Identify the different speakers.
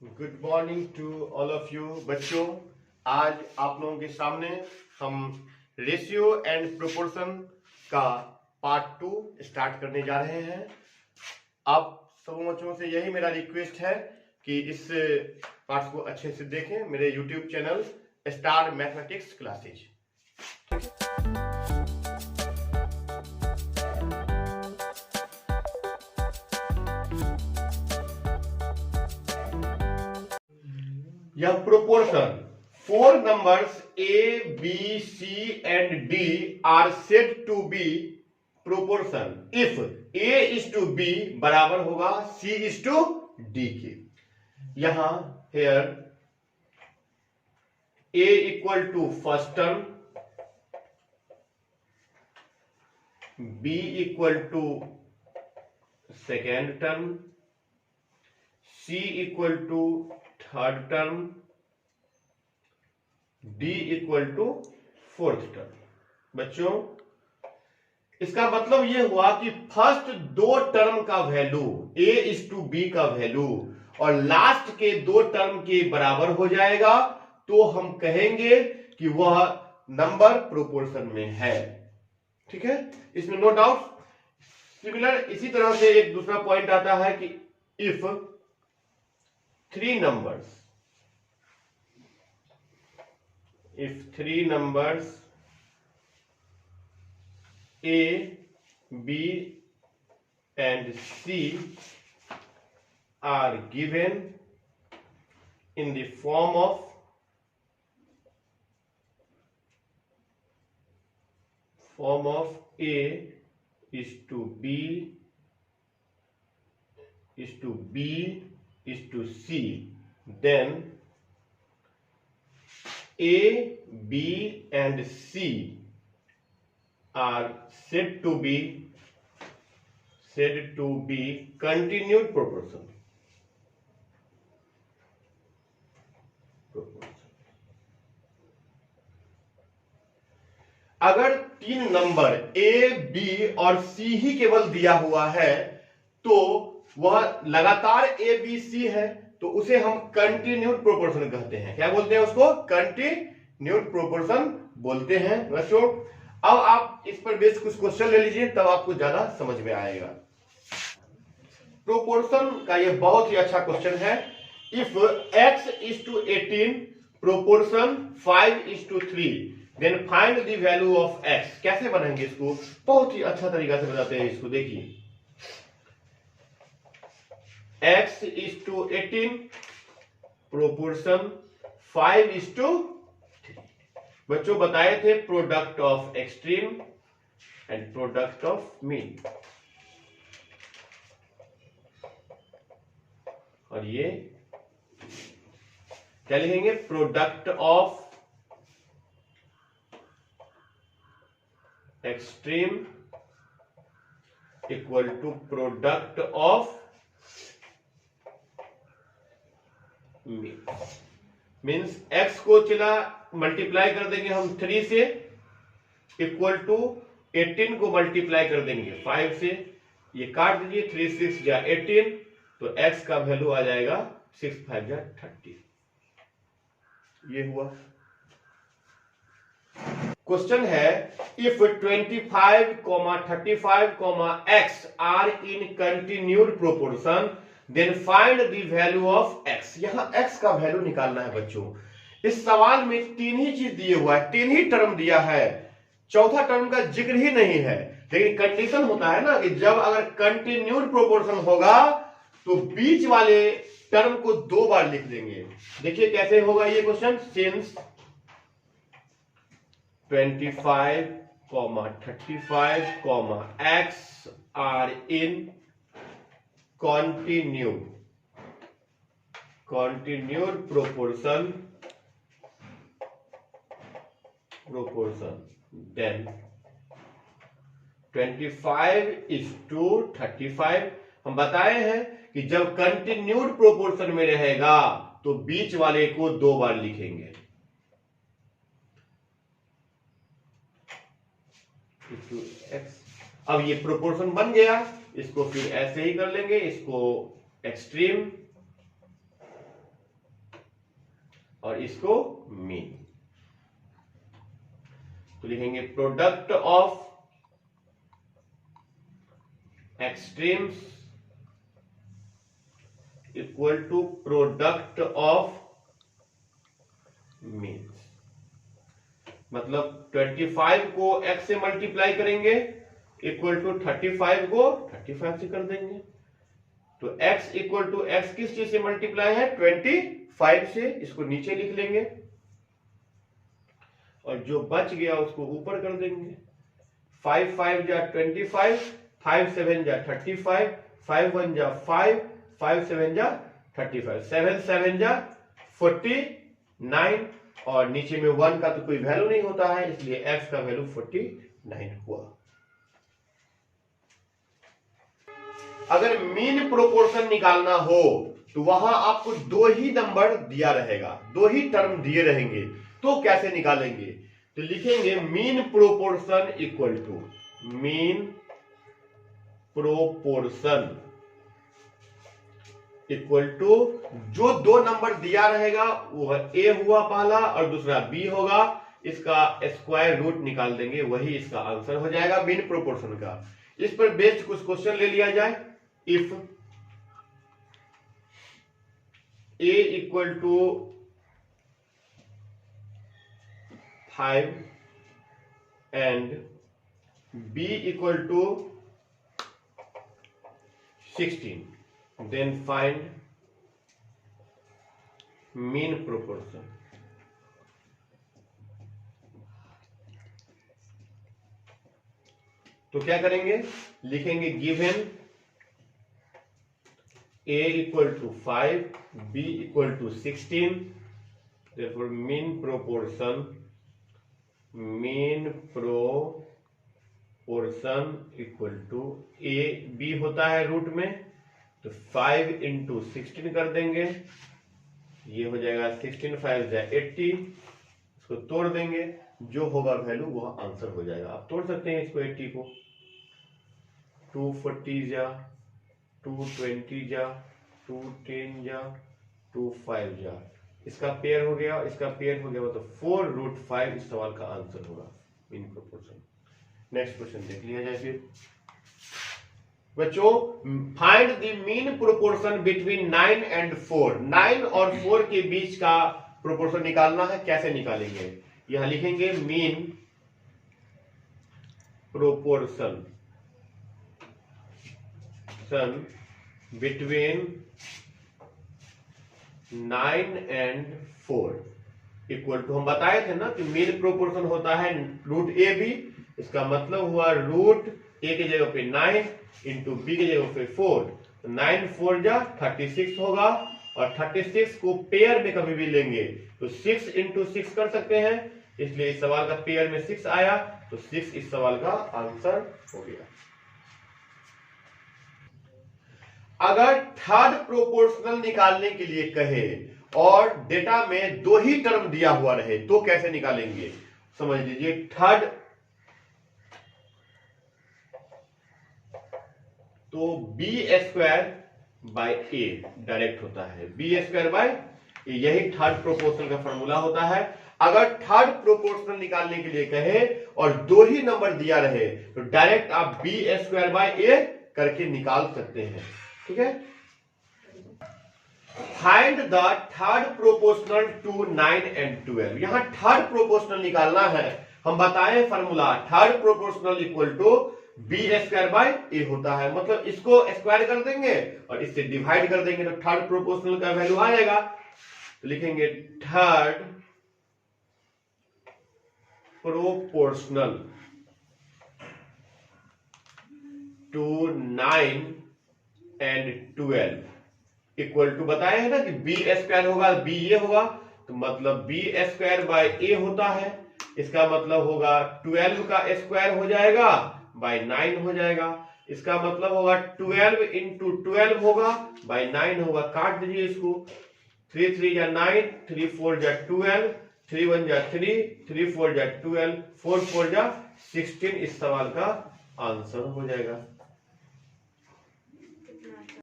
Speaker 1: Good morning to all of you बच्चों। आज आप लोगों के सामने हम रेशियो एंड प्रोपोर्शन का पार्ट 2 स्टार्ट करने जा रहे हैं। आप सब बच्चों से यही मेरा रिक्वेस्ट है कि इस पार्ट को अच्छे से देखें मेरे YouTube channel star mathematics classes. यह proportion 4 numbers A, B, C and D are said to be proportion if A is to B बराबर होगा C is to D के। यहां here A equal to first term, B equal to second term, C equal to third term, D equal to fourth term. बच्चों इसका मतलब यह हुआ कि फर्स्ट दो टर्म का value A is to B का वैल्यू और लास्ट के दो टर्म के बराबर हो जाएगा तो हम कहेंगे कि वह नंबर प्रोपोर्शन में है। ठीक है, इसमें नो डाउट। सिमिलर इसी तरह से एक दूसरा पॉइंट आता है कि if three numbers A, B and C are given in the form of A is to B is to C, then A, B and C are said to be continued proportion। अगर तीन number A, B और C ही केवल दिया हुआ है तो वह लगातार A, B, C है तो उसे हम कंटिन्यूड प्रोपोर्शन कहते हैं। क्या बोलते हैं उसको? कंटिन्यूड प्रोपोर्शन बोलते हैं बच्चों। अब आप इस पर बेस कुछ क्वेश्चन ले लीजिए तब आपको ज्यादा समझ में आएगा। प्रोपोर्शन का यह बहुत ही अच्छा क्वेश्चन है। If x is to 18 proportion 5 is to 3 then find the value of x। कैसे बनाएंगे इसको? बहुत ही अच्छा तरीका से बताते हैं इसको। देखिए x is to 18 proportion 5 is to 3। बच्चों बताए थे product of extreme and product of mean, और ये क्या लिखेंगे? Product of extreme equal to product of means x को चला मल्टीप्लाई कर देंगे हम 3 से इक्वल टू 18 को मल्टीप्लाई कर देंगे 5 से। ये काट दीजिए 3 6 या 18 तो x का वैल्यू आ जाएगा 6 5 या 30। ये हुआ। क्वेश्चन है if 25, 35, x are in continued proportion then find the value of x। यहां x का वैल्यू निकालना है बच्चों। इस सवाल में तीन ही चीज दिए हुआ है, तीन ही टर्म दिया है, चौथा टर्म का जिक्र ही नहीं है। लेकिन कंडीशन होता है ना कि जब अगर कंटिन्यूड प्रोपोर्शन होगा तो बीच वाले टर्म को दो बार लिख देंगे। देखिए कैसे होगा ये question. Since 25, 35, x are in continued proportion then 25 is to 35। हम बताए हैं कि जब कंटिन्यूड प्रोपोर्शन में रहेगा तो बीच वाले को दो बार लिखेंगे। अब ये प्रोपोर्शन बन गया, इसको फिर ऐसे ही कर लेंगे, इसको एक्सट्रीम और इसको मीन। तो लिखेंगे product of extremes equal to product of means. मतलब 25 को x से मल्टीप्लाई करेंगे इक्वल टू 35 को 35 से कर देंगे। तो x इक्वल टू x किस चीज से मल्टीप्लाई है? 25 से। इसको नीचे लिख लेंगे और जो बच गया उसको ऊपर कर देंगे। 5 5 जा 25, 5 7 जा 35, 5 1 जा 5, 5 7 जा 35, 7 7 जा 49 और नीचे में 1 का तो कोई वैल्यू नहीं होता है, इसलिए x का वैल्यू 49 हुआ। अगर मीन प्रोपोर्शन निकालना हो तो वहां आपको दो ही नंबर दिया रहेगा, दो ही टर्म दिए रहेंगे, तो कैसे निकालेंगे? तो लिखेंगे mean proportion equal to mean proportion equal to जो दो नंबर दिया रहेगा वो ए हुआ पहला और दूसरा बी होगा, इसका स्क्वायर रूट निकाल देंगे, वही इसका आंसर हो जाएगा मीन प्रोपोर्शन का। इस पर बेस्ड कुछ क्वेश्चन ले लिया जाए। If a equal to 5 and b equal to 16, then find mean proportion। तो क्या करेंगे? लिखेंगे given a equal to 5, b equal to 16, therefore mean proportion equal to a b होता है रूट में, तो 5 इंटू 16 कर देंगे, ये हो जाएगा 16 5 जा 80, इसको तोड़ देंगे, जो होगा वैल्यू वह आंसर हो जाएगा। आप तोड़ सकते हैं इसको 80 को, 240 जा 220 जा 210 जा 25 जा, इसका पेयर हो गया, इसका पेयर हो गया, मतलब 4√5 इस सवाल का आंसर होगा मीन प्रोपोर्शन। नेक्स्ट क्वेश्चन देख लिया जाए फिर बच्चों। Find the mean proportion between 9 and 4। 9 और 4 के बीच का प्रोपोर्शन निकालना है, कैसे निकालेंगे? यहां लिखेंगे mean proportion between 9 and 4 equal to, हम बताए थे ना कि मीन प्रोपोर्शन होता है रूट ए बी, इसका मतलब हुआ रूट ए की जगह पे 9 इंटू बी की जगह पे 4, तो 9 4 जा 36 होगा, और 36 को पेयर में कभी भी लेंगे तो 6 इंटू 6 कर सकते हैं, इसलिए इस सवाल का पेयर में 6 आया, तो 6 इस सवाल का आंसर हो गया। अगर थर्ड प्रोपोर्शनल निकालने के लिए कहे और डेटा में दो ही टर्म दिया हुआ रहे तो कैसे निकालेंगे? समझ लीजिए, थर्ड तो b square by a direct होता है, बी स्क्वायर बाय ए, यही थर्ड प्रोपोर्शनल का फॉर्मूला होता है। अगर थर्ड प्रोपोर्शनल निकालने के लिए कहे और दो ही नंबर दिया रहे तो डायरेक्ट आप बी स्क्वायर बाय ए करके निकाल सकते हैं, ठीक है। Find the third proportional to 9 and 12। यहां थर्ड प्रोपोर्शनल निकालना है, हम बताए formula third proportional equal to b square by a होता है, मतलब इसको स्क्वायर कर देंगे और इससे डिवाइड कर देंगे तो थर्ड प्रोपोर्शनल का वैल्यू आ जाएगा। तो लिखेंगे third proportional to 9 and 12 equal to, बताए हैं ना कि बी स्क्वायर होगा, बी ये होगा, तो मतलब बी स्क्वायर बाय ए होता है, इसका मतलब होगा 12 का स्क्वायर हो जाएगा बाय 9 हो जाएगा, इसका मतलब होगा 12 इंटू 12 होगा बाय 9 होगा, काट दीजिए इसको, 3 3 जा 9, 3 4 जा 12, 3 1 जा 3, 3 4 जा 12, 4 4 जा 16 इस सवाल का आंसर हो जाएगा।